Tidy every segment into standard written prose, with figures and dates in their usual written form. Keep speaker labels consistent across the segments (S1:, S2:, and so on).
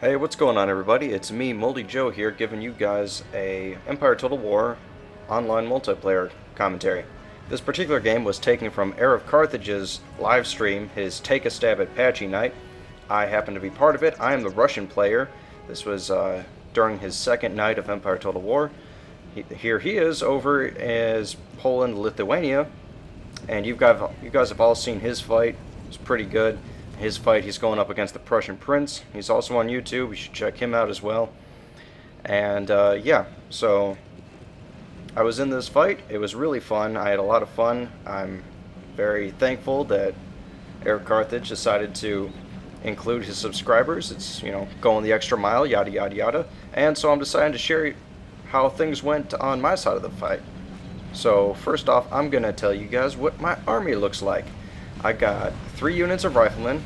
S1: Hey, what's going on everybody? It's me, Moldy Joe here, giving you guys a Empire Total War online multiplayer commentary. This particular game was taken from Heir of Carthage's live stream, his Take a Stab at Patchy Night. I happen to be part of it. I am the Russian player. This was during his second night of Empire Total War. Here he is over as Poland, Lithuania, and you guys have all seen his fight. It's pretty good. His fight, he's going up against the Prussian Prince. He's also on YouTube. You should check him out as well. And yeah, so I was in this fight. It was really fun. I had a lot of fun. I'm very thankful that Heir of Carthage decided to include his subscribers. It's, going the extra mile, yada yada yada. And so I'm deciding to share how things went on my side of the fight. So first off, I'm going to tell you guys what my army looks like. I got 3 units of riflemen,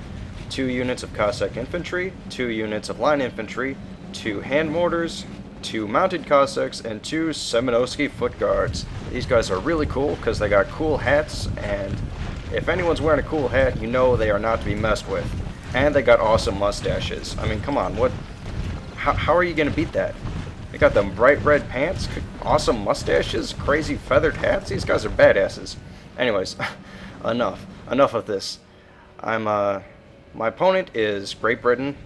S1: 2 units of Cossack infantry, 2 units of line infantry, 2 hand mortars, 2 mounted Cossacks, and 2 Semenovsky foot guards. These guys are really cool because they got cool hats, and if anyone's wearing a cool hat, you know they are not to be messed with. And they got awesome mustaches. I mean, come on, how are you going to beat that? They got them bright red pants, awesome mustaches, crazy feathered hats. These guys are badasses. Anyways, enough of this. My opponent is Great Britain,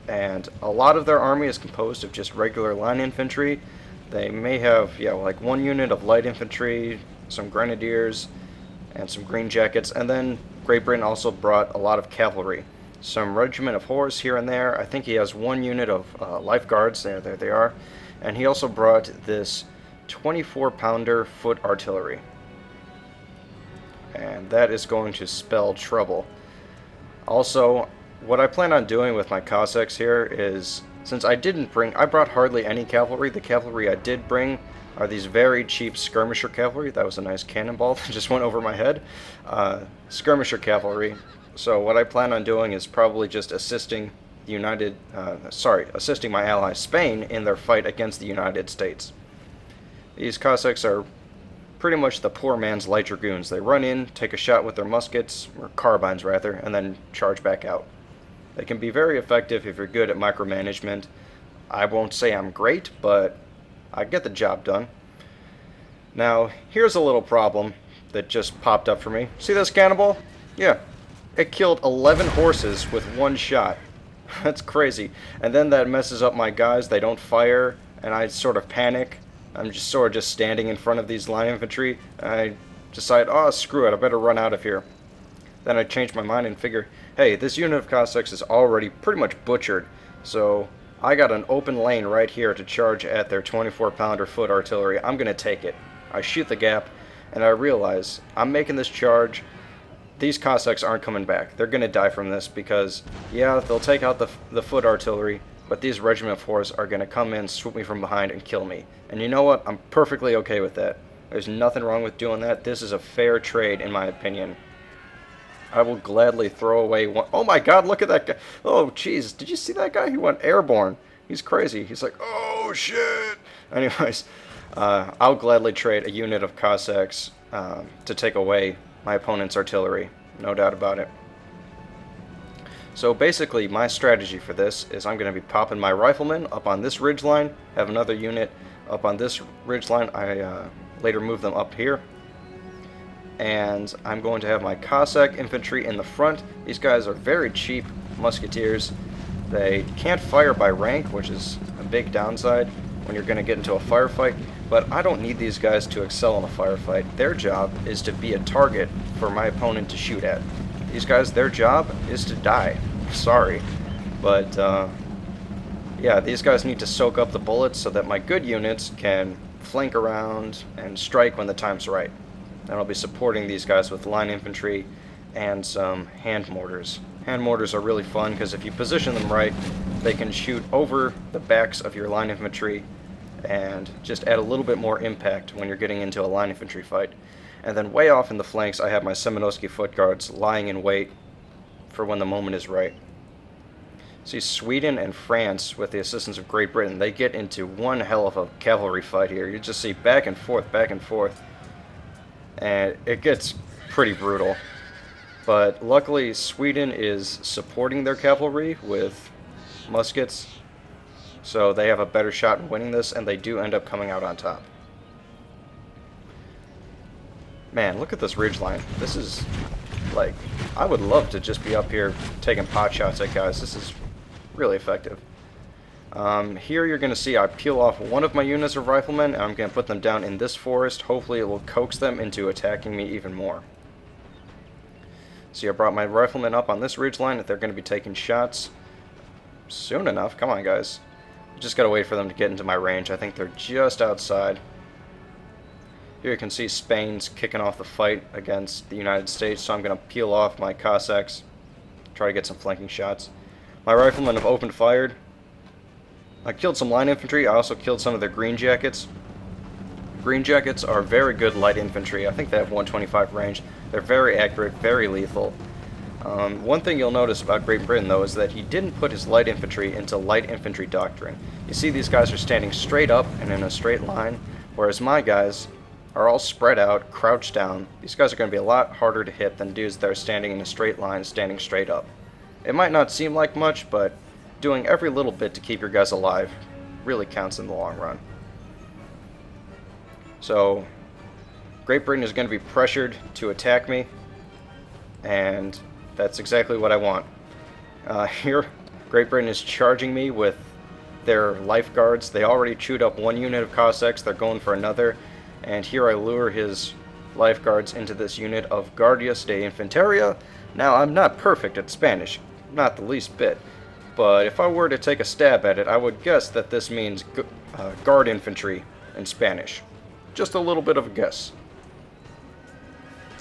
S1: and a lot of their army is composed of just regular line infantry. They may have, like 1 unit of light infantry, some grenadiers, and some green jackets, and then Great Britain also brought a lot of cavalry. Some regiment of horse here and there. I think he has 1 unit of lifeguards. There they are. And he also brought this 24-pounder foot artillery. And that is going to spell trouble. Also, what I plan on doing with my Cossacks here is, since I brought hardly any cavalry. The cavalry I did bring are these very cheap skirmisher cavalry. That was a nice cannonball that just went over my head. Skirmisher cavalry. So what I plan on doing is probably just assisting assisting my ally Spain in their fight against the United States. These Cossacks are pretty much the poor man's light dragoons. They run in, take a shot with their muskets, or carbines rather, and then charge back out. They can be very effective if you're good at micromanagement. I won't say I'm great, but I get the job done. Now, here's a little problem that just popped up for me. See this cannonball? Yeah. It killed 11 horses with 1 shot. That's crazy. And then that messes up my guys. They don't fire, and I sort of panic. I'm just sort of just standing in front of these line infantry. I decide, oh, screw it, I better run out of here. Then I change my mind and figure, hey, this unit of Cossacks is already pretty much butchered, so I got an open lane right here to charge at their 24-pounder foot artillery. I'm going to take it. I shoot the gap, and I realize I'm making this charge. These Cossacks aren't coming back. They're going to die from this because, yeah, they'll take out the foot artillery, but these regiment of horse are going to come in, swoop me from behind, and kill me. And you know what? I'm perfectly okay with that. There's nothing wrong with doing that. This is a fair trade, in my opinion. I will gladly throw away one. Oh my god, look at that guy. Oh, jeez. Did you see that guy? He went airborne. He's crazy. He's like, oh, shit. Anyways, I'll gladly trade a unit of Cossacks to take away my opponent's artillery. No doubt about it. So basically, my strategy for this is I'm going to be popping my riflemen up on this ridgeline, have another unit up on this ridgeline. I later move them up here. And I'm going to have my Cossack infantry in the front. These guys are very cheap musketeers. They can't fire by rank, which is a big downside when you're going to get into a firefight. But I don't need these guys to excel in a firefight. Their job is to be a target for my opponent to shoot at. These guys, their job is to die. Sorry. But, yeah, these guys need to soak up the bullets so that my good units can flank around and strike when the time's right. And I'll be supporting these guys with line infantry and some hand mortars. Hand mortars are really fun because if you position them right, they can shoot over the backs of your line infantry and just add a little bit more impact when you're getting into a line infantry fight. And then way off in the flanks, I have my Semenovsky foot guards lying in wait for when the moment is right. See, Sweden and France, with the assistance of Great Britain, they get into one hell of a cavalry fight here. You just see back and forth, and it gets pretty brutal. But luckily, Sweden is supporting their cavalry with muskets, so they have a better shot in winning this, and they do end up coming out on top. Man, look at this ridgeline. This is, like, I would love to just be up here taking pot shots at guys. This is really effective. Here you're going to see I peel off one of my units of riflemen, and I'm going to put them down in this forest. Hopefully it will coax them into attacking me even more. See, I brought my riflemen up on this ridgeline. They're going to be taking shots soon enough. Come on, guys. Just got to wait for them to get into my range. I think they're just outside. Here you can see Spain's kicking off the fight against the United States, so I'm going to peel off my Cossacks, try to get some flanking shots. My riflemen have opened fire. I killed some line infantry. I also killed some of their green jackets. Green jackets are very good light infantry. I think they have 125 range. They're very accurate, very lethal. One thing you'll notice about Great Britain, though, is that he didn't put his light infantry into light infantry doctrine. You see these guys are standing straight up and in a straight line, whereas my guys are all spread out, crouched down. These guys are going to be a lot harder to hit than dudes that are standing in a straight line, standing straight up. It might not seem like much, but doing every little bit to keep your guys alive really counts in the long run. So, Great Britain is going to be pressured to attack me, and that's exactly what I want. Here, Great Britain is charging me with their lifeguards. They already chewed up one unit of Cossacks, they're going for another. And here I lure his lifeguards into this unit of Guardias de Infanteria. Now, I'm not perfect at Spanish, not the least bit, but if I were to take a stab at it, I would guess that this means guard infantry in Spanish. Just a little bit of a guess.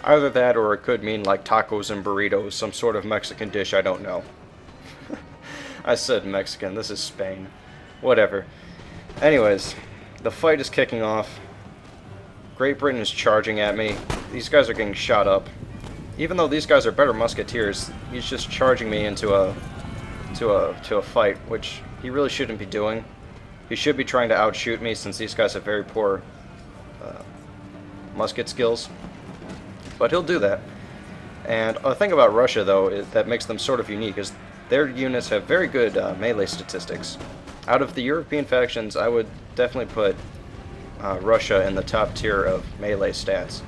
S1: Either that, or it could mean like tacos and burritos, some sort of Mexican dish, I don't know. I said Mexican, this is Spain. Whatever. Anyways, the fight is kicking off. Great Britain is charging at me. These guys are getting shot up. Even though these guys are better musketeers, he's just charging me into a fight, which he really shouldn't be doing. He should be trying to outshoot me, since these guys have very poor musket skills. But he'll do that. And the thing about Russia, though, that makes them sort of unique is their units have very good melee statistics. Out of the European factions, I would definitely put Russia in the top tier of melee stats.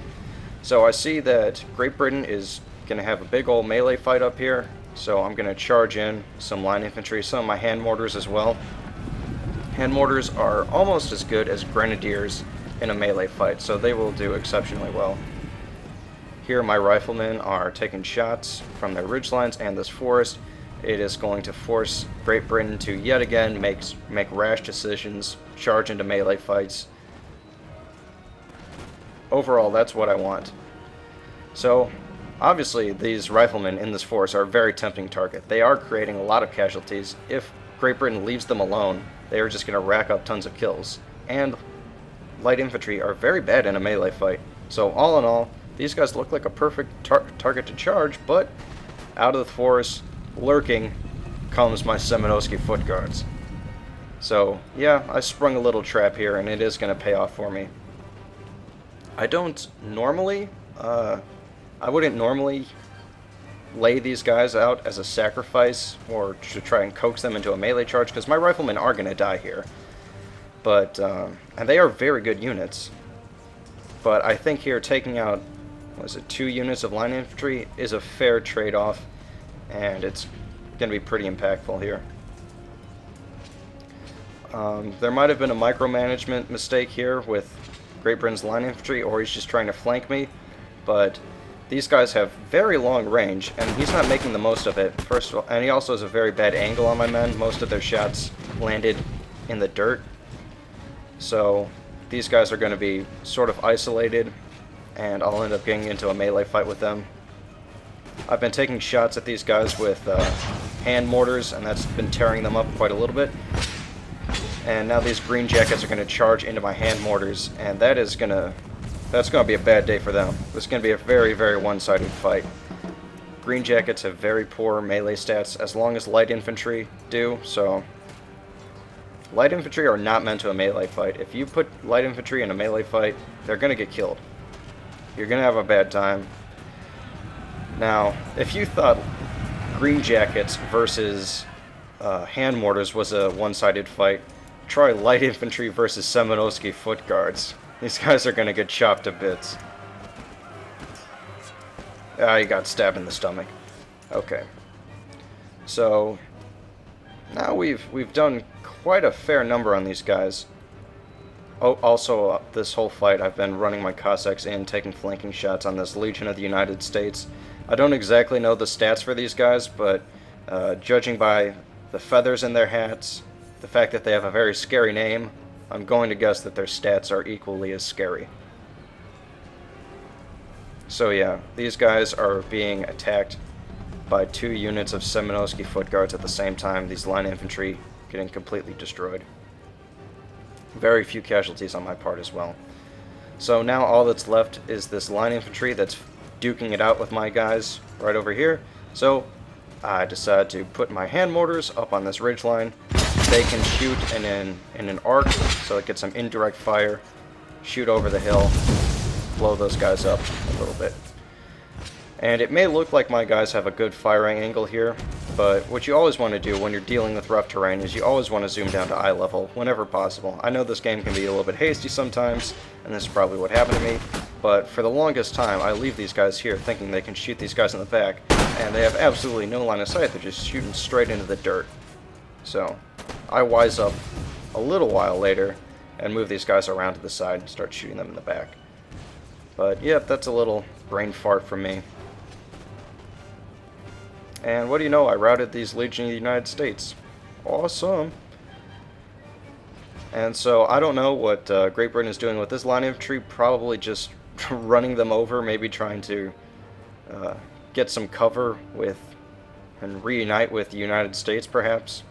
S1: So I see that Great Britain is going to have a big old melee fight up here, so I'm going to charge in some line infantry, some of my hand mortars as well. Hand mortars are almost as good as grenadiers in a melee fight, so they will do exceptionally well. Here my riflemen are taking shots from their ridgelines and this forest. It is going to force Great Britain to yet again make rash decisions, charge into melee fights. Overall, that's what I want. So, obviously, these riflemen in this force are a very tempting target. They are creating a lot of casualties. If Great Britain leaves them alone, they are just going to rack up tons of kills. And light infantry are very bad in a melee fight. So, all in all, these guys look like a perfect target to charge, but out of the forest, lurking, comes my Semenowski foot guards. So, yeah, I sprung a little trap here, and it is going to pay off for me. I don't normally, I wouldn't normally lay these guys out as a sacrifice or to try and coax them into a melee charge, because my riflemen are going to die here. But, and they are very good units. But I think here taking out, what is it, 2 units of line infantry is a fair trade-off, and it's going to be pretty impactful here. There might have been a micromanagement mistake here with Great Britain's line infantry, or he's just trying to flank me, but these guys have very long range, and he's not making the most of it, first of all, and he also has a very bad angle on my men. Most of their shots landed in the dirt, so these guys are going to be sort of isolated, and I'll end up getting into a melee fight with them. I've been taking shots at these guys with hand mortars, and that's been tearing them up quite a little bit. And now these green jackets are going to charge into my hand mortars, and that's going to be a bad day for them. This is going to be a very, very one-sided fight. Green jackets have very poor melee stats, as long as light infantry do, so light infantry are not meant to a melee fight. If you put light infantry in a melee fight, they're going to get killed. You're going to have a bad time. Now, if you thought green jackets versus hand mortars was a one-sided fight, try light infantry versus Semenowski foot guards. These guys are gonna get chopped to bits. Ah, he got stabbed in the stomach. Okay. So now we've done quite a fair number on these guys. Oh, also, this whole fight I've been running my Cossacks in, taking flanking shots on this Legion of the United States. I don't exactly know the stats for these guys, but judging by the feathers in their hats, the fact that they have a very scary name, I'm going to guess that their stats are equally as scary. So yeah, these guys are being attacked by 2 units of Semenowski foot guards at the same time. These line infantry getting completely destroyed. Very few casualties on my part as well. So now all that's left is this line infantry that's duking it out with my guys right over here. So I decide to put my hand mortars up on this ridge line. They can shoot in an arc, so it gets some indirect fire, shoot over the hill, blow those guys up a little bit. And it may look like my guys have a good firing angle here, but what you always want to do when you're dealing with rough terrain is you always want to zoom down to eye level whenever possible. I know this game can be a little bit hasty sometimes, and this is probably what happened to me, but for the longest time I leave these guys here thinking they can shoot these guys in the back, and they have absolutely no line of sight. They're just shooting straight into the dirt. So I wise up a little while later and move these guys around to the side and start shooting them in the back. But yep, that's a little brain fart from me. And what do you know, I routed these Legion of the United States. Awesome. And so I don't know what Great Britain is doing with this line infantry, probably just running them over, maybe trying to get some cover with and reunite with the United States perhaps.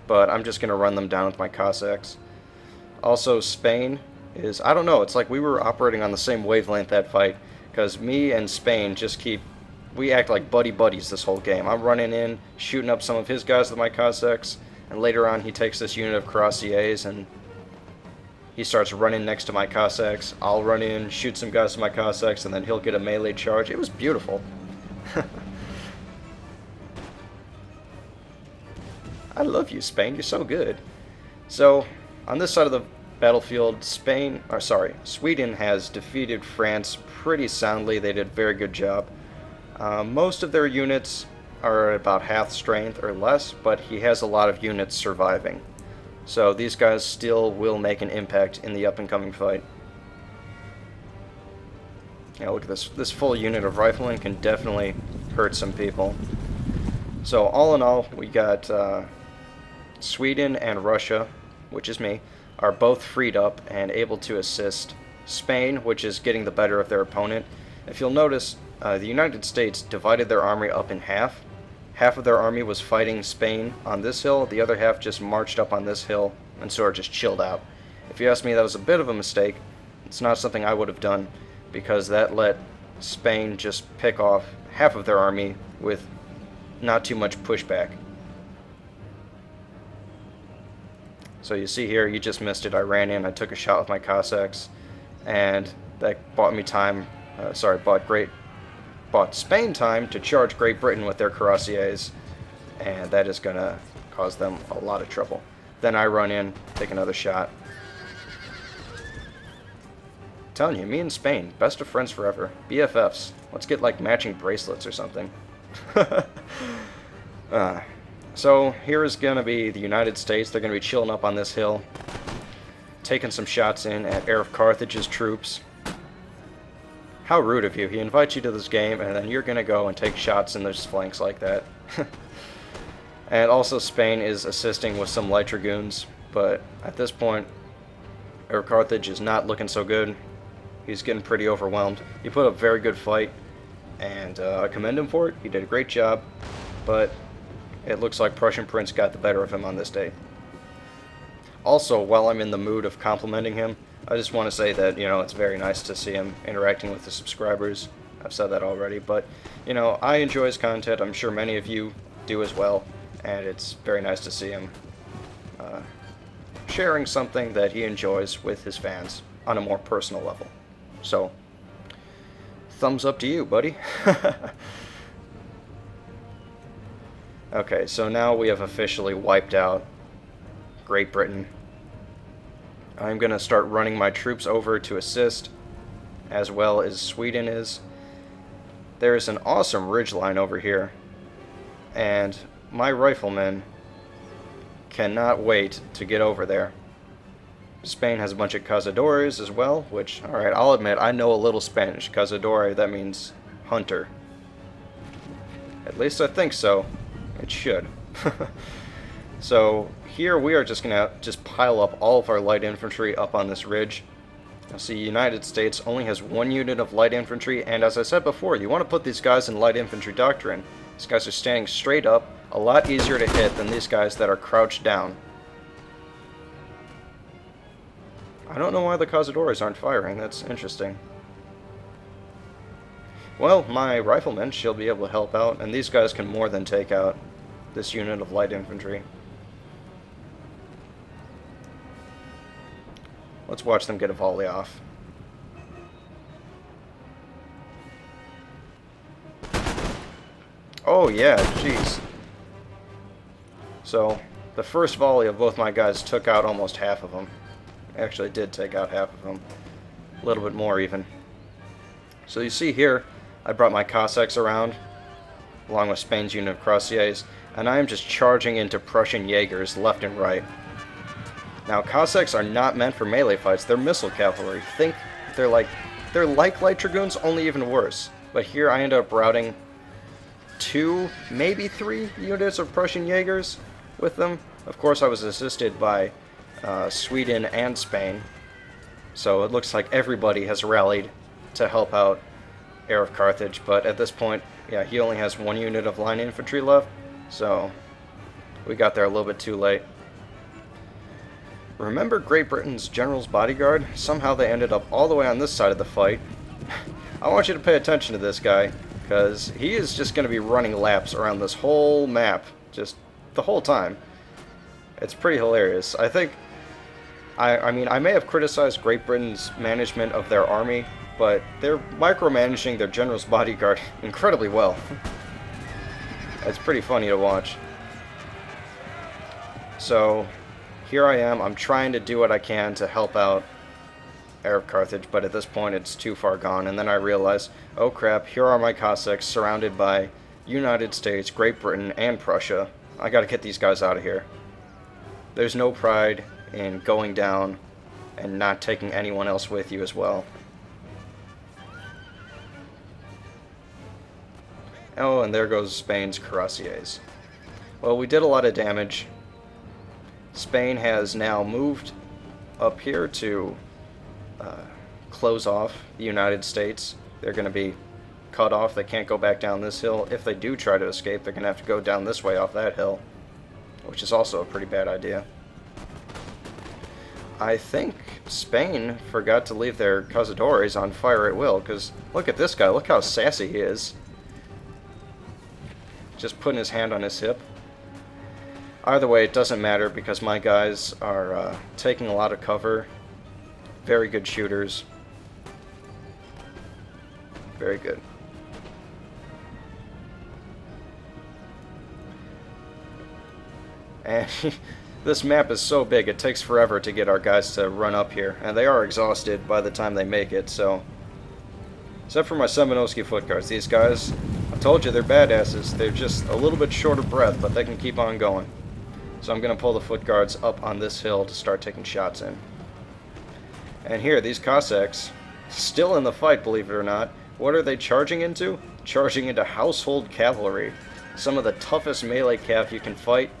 S1: But I'm just going to run them down with my Cossacks. Also, Spain is, I don't know, it's like we were operating on the same wavelength that fight, because me and Spain just we act like buddies this whole game. I'm running in, shooting up some of his guys with my Cossacks, and later on he takes this unit of cuirassiers and he starts running next to my Cossacks. I'll run in, shoot some guys with my Cossacks, and then he'll get a melee charge. It was beautiful. I love you, Spain. You're so good. So, on this side of the battlefield, Sweden has defeated France pretty soundly. They did a very good job. Most of their units are about half strength or less, but he has a lot of units surviving. So these guys still will make an impact in the up-and-coming fight. Yeah, look at this. This full unit of riflemen can definitely hurt some people. So all in all, we got Sweden and Russia, which is me, are both freed up and able to assist Spain, which is getting the better of their opponent. If you'll notice, the United States divided their army up in half. Half of their army was fighting Spain on this hill, the other half just marched up on this hill and sort of just chilled out. If you ask me, that was a bit of a mistake. It's not something I would have done, because that let Spain just pick off half of their army with not too much pushback. So you see here, you just missed it. I ran in, I took a shot with my Cossacks, and that bought me time, bought Spain time to charge Great Britain with their cuirassiers, and that is going to cause them a lot of trouble. Then I run in, take another shot. I'm telling you, me and Spain, best of friends forever. BFFs. Let's get like matching bracelets or something. So here is going to be the United States. They're going to be chilling up on this hill, taking some shots in at Heir of Carthage's troops. How rude of you. He invites you to this game, and then you're going to go and take shots in those flanks like that. And also Spain is assisting with some light dragoons, but at this point, Heir of Carthage is not looking so good. He's getting pretty overwhelmed. He put up a very good fight, and I commend him for it. He did a great job, but it looks like Prussian Prince got the better of him on this day. Also, while I'm in the mood of complimenting him, I just want to say that, it's very nice to see him interacting with the subscribers. I've said that already, but, I enjoy his content. I'm sure many of you do as well, and it's very nice to see him sharing something that he enjoys with his fans on a more personal level. So, thumbs up to you, buddy. Okay, so now we have officially wiped out Great Britain. I'm going to start running my troops over to assist, as well as Sweden is. There is an awesome ridgeline over here, and my riflemen cannot wait to get over there. Spain has a bunch of cazadores as well, which, alright, I'll admit, I know a little Spanish. Cazadore, that means hunter. At least I think so. It should. So here we are just going to just pile up all of our light infantry up on this ridge. Now see, United States only has 1 unit of light infantry, and as I said before, you want to put these guys in light infantry doctrine. These guys are standing straight up, a lot easier to hit than these guys that are crouched down. I don't know why the cazadores aren't firing, that's interesting. Well, my riflemen should be able to help out, and these guys can more than take out this unit of light infantry. Let's watch them get a volley off. Oh yeah, jeez. So, the first volley of both my guys took out almost half of them. Actually did take out half of them. A little bit more even. So you see here, I brought my Cossacks around, along with Spain's unit of Cuirassiers, and I am just charging into Prussian Jaegers left and right. Now, Cossacks are not meant for melee fights, they're missile cavalry. Think they're like light dragoons, only even worse. But here I end up routing 2, maybe 3 units of Prussian Jaegers with them. Of course, I was assisted by Sweden and Spain, so it looks like everybody has rallied to help out Heir of Carthage, but at this point, yeah, he only has 1 unit of line infantry left, so we got there a little bit too late. Remember Great Britain's general's bodyguard? Somehow they ended up all the way on this side of the fight. I want you to pay attention to this guy, because he is just going to be running laps around this whole map, just the whole time. It's pretty hilarious. I think, I mean, I may have criticized Great Britain's management of their army, but they're micromanaging their general's bodyguard incredibly well. It's pretty funny to watch. So, here I am, I'm trying to do what I can to help out Heir of Carthage, but at this point it's too far gone, and then I realize, oh crap, here are my Cossacks surrounded by United States, Great Britain, and Prussia. I gotta get these guys out of here. There's no pride in going down and not taking anyone else with you as well. Oh, and there goes Spain's Cuirassiers. Well, we did a lot of damage. Spain has now moved up here to close off the United States. They're going to be cut off. They can't go back down this hill. If they do try to escape, they're going to have to go down this way off that hill, which is also a pretty bad idea. I think Spain forgot to leave their cazadores on fire at will, because look at this guy. Look how sassy he is. Just putting his hand on his hip. Either way, it doesn't matter because my guys are taking a lot of cover. Very good shooters. Very good. And this map is so big, it takes forever to get our guys to run up here. And they are exhausted by the time they make it, so... Except for my Semenowski foot guards. These guys, I told you, they're badasses. They're just a little bit short of breath, but they can keep on going. So I'm going to pull the foot guards up on this hill to start taking shots in. And here, these Cossacks, still in the fight, believe it or not. What are they charging into? Charging into household cavalry. Some of the toughest melee cav you can fight.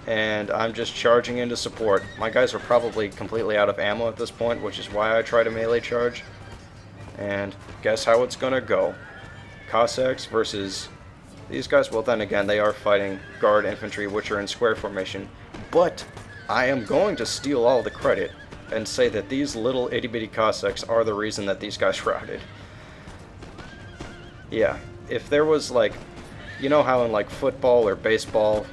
S1: And I'm just charging into support. My guys are probably completely out of ammo at this point, which is why I try to melee charge. And guess how it's gonna go. Cossacks versus these guys. Well, then again, they are fighting guard infantry, which are in square formation. But I am going to steal all the credit and say that these little itty-bitty Cossacks are the reason that these guys routed. Yeah, if there was like, you know how in like football or baseball,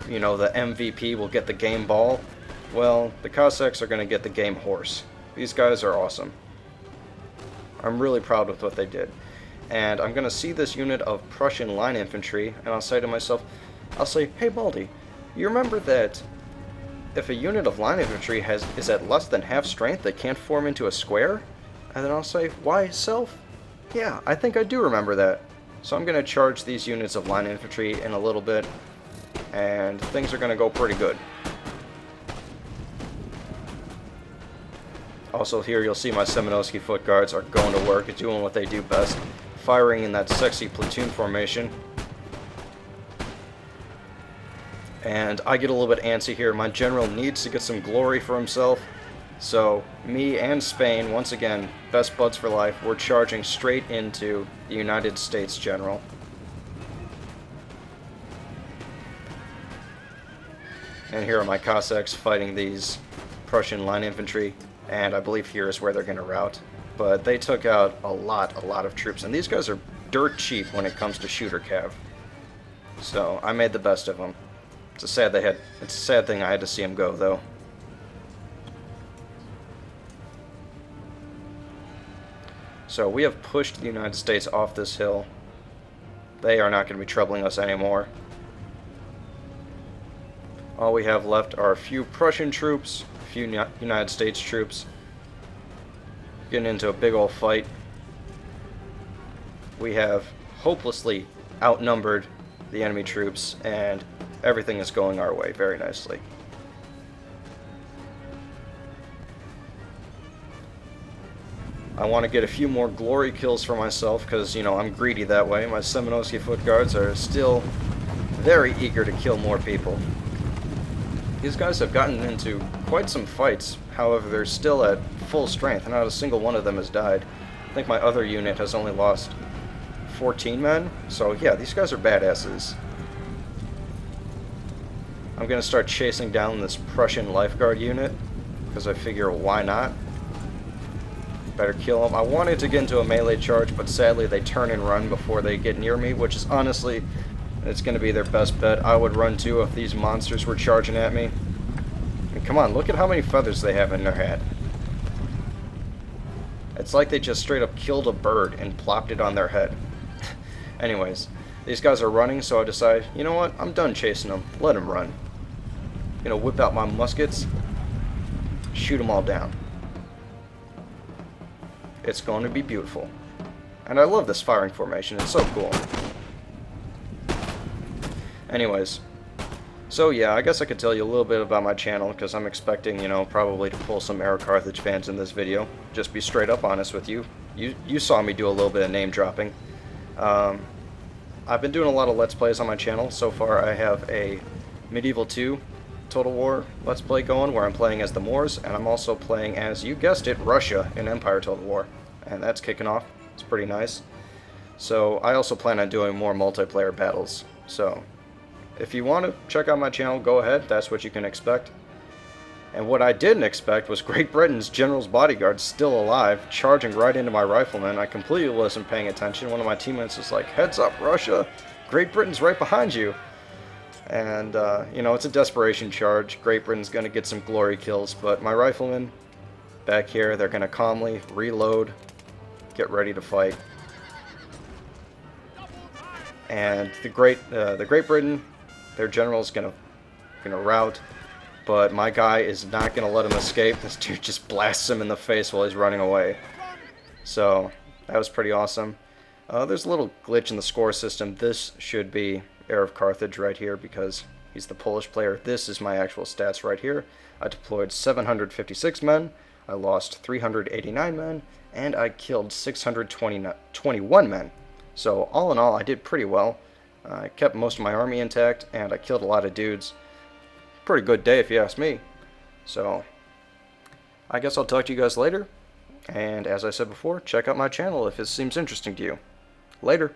S1: you know, the MVP will get the game ball? Well, the Cossacks are going to get the game horse. These guys are awesome. I'm really proud with what they did. And I'm going to see this unit of Prussian line infantry, and I'll say to myself, I'll say, hey Baldy, you remember that if a unit of line infantry is at less than half strength, they can't form into a square? And then I'll say, why self? Yeah, I think I do remember that. So I'm going to charge these units of line infantry in a little bit, and things are going to go pretty good. Also here you'll see my Semenowski foot guards are going to work, doing what they do best, firing in that sexy platoon formation. And I get a little bit antsy here. My general needs to get some glory for himself. So me and Spain, once again, best buds for life, we're charging straight into the United States general. And here are my Cossacks fighting these Prussian line infantry. And I believe here is where they're going to rout. But they took out a lot of troops. And these guys are dirt cheap when it comes to shooter cav. So I made the best of them. It's a sad thing I had to see him go, though. So we have pushed the United States off this hill. They are not going to be troubling us anymore. All we have left are a few Prussian troops, a few United States troops. Getting into a big old fight. We have hopelessly outnumbered the enemy troops, and everything is going our way very nicely. I want to get a few more glory kills for myself because, you know, I'm greedy that way. My Semenowski foot guards are still very eager to kill more people. These guys have gotten into quite some fights, however they're still at full strength. Not a single one of them has died. I think my other unit has only lost 14 men, so yeah, these guys are badasses. I'm going to start chasing down this Prussian lifeguard unit, because I figure why not? Better kill them. I wanted to get into a melee charge, but sadly they turn and run before they get near me, which is honestly, it's going to be their best bet. I would run too if these monsters were charging at me. I mean, come on, look at how many feathers they have in their hat. It's like they just straight up killed a bird and plopped it on their head. Anyways, these guys are running, so I decide, you know what, I'm done chasing them. Let them run. I'm gonna whip out my muskets, shoot them all down. It's going to be beautiful. And I love this firing formation, it's so cool. Anyways, so yeah, I guess I could tell you a little bit about my channel, because I'm expecting, you know, probably to pull some Heir of Carthage fans in this video. Just be straight up honest with you. You saw me do a little bit of name dropping. I've been doing a lot of Let's Plays on my channel. So far I have a Medieval 2 Total War Let's Play going where I'm playing as the Moors, and I'm also playing as, you guessed it, Russia in Empire Total War. And that's kicking off. It's pretty nice. So I also plan on doing more multiplayer battles. So if you want to check out my channel, go ahead. That's what you can expect. And what I didn't expect was Great Britain's General's Bodyguard still alive, charging right into my riflemen. I completely wasn't paying attention. One of my teammates was like, heads up, Russia! Great Britain's right behind you! And, you know, it's a desperation charge. Great Britain's going to get some glory kills, but my riflemen back here, they're going to calmly reload, get ready to fight. And the Great Britain, their general's going to rout. But my guy is not going to let him escape. This dude just blasts him in the face while he's running away. So, that was pretty awesome. There's a little glitch in the score system. This should be Heir of Carthage right here because he's the Polish player. This is my actual stats right here. I deployed 756 men. I lost 389 men. And I killed 621 men. So, all in all, I did pretty well. I kept most of my army intact, and I killed a lot of dudes. Pretty good day if you ask me. So, I guess I'll talk to you guys later. And as I said before, check out my channel if it seems interesting to you. Later.